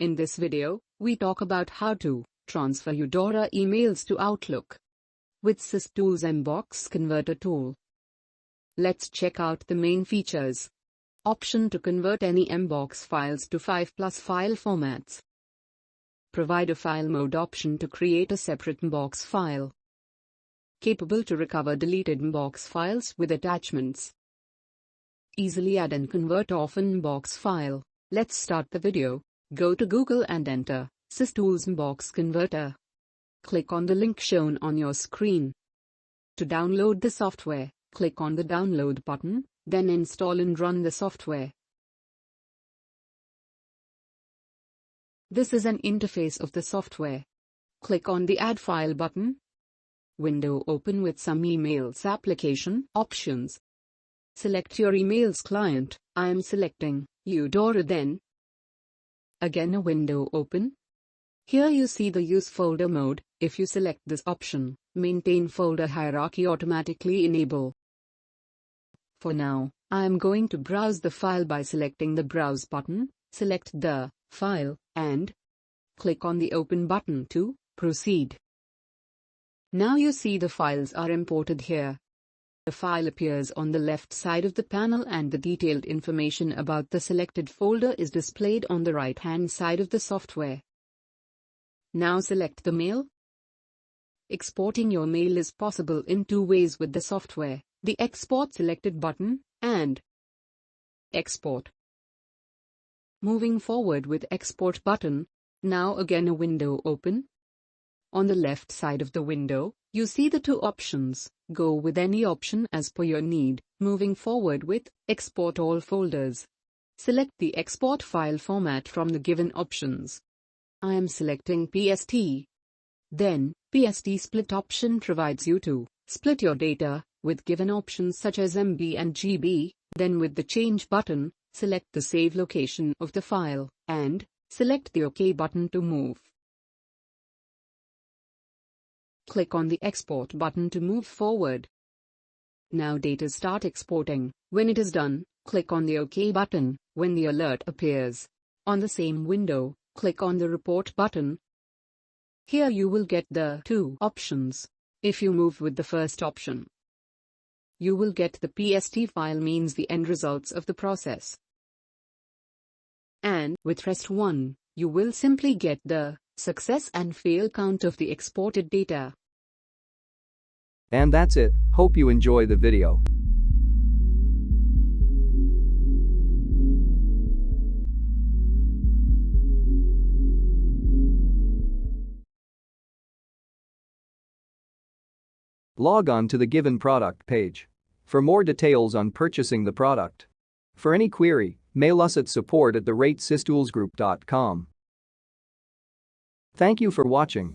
In this video, we talk about how to transfer Eudora emails to Outlook with SysTools MBOX converter tool. Let's check out the main features. Option to convert any MBOX files to 5+ file formats. Provide a file mode option to create a separate MBOX file. Capable to recover deleted MBOX files with attachments. Easily add and convert off an MBOX file. Let's start the video. Go to Google and enter SysTools MBOX converter. Click on the link shown on your screen. To download the software, click on the download button, then install and run the software. This is an interface of the software. Click on the Add File button. Window open with some emails application options. Select your emails client. I am selecting Eudora then. Again a window open. Here you see the use folder mode. If you select this option, maintain folder hierarchy automatically enable. For now, I am going to browse the file by selecting the browse button, select the file, and click on the open button to proceed. Now you see the files are imported here. The file appears on the left side of the panel and the detailed information about the selected folder is displayed on the right-hand side of the software. Now select the mail. Exporting your mail is possible in two ways with the software: the Export Selected button and Export. Moving forward with Export button, now again a window open. On the left side of the window, you see the two options. Go with any option as per your need. Moving forward with Export All Folders. Select the export file format from the given options. I am selecting PST. Then, PST Split option provides you to split your data with given options such as MB and GB. Then with the Change button, select the save location of the file, and select the OK button to move. Click on the Export button to move forward. Now data start exporting. When it is done, click on the OK button. When the alert appears on the same window, click on the Report button. Here you will get the two options. If you move with the first option, you will get the PST file, means the end results of the process. And with rest 1, you will simply get the success and fail count of the exported data. And that's it. Hope you enjoy the video. Log on to the given product page for more details on purchasing the product. For any query, mail us at support@systoolsgroup.com. Thank you for watching.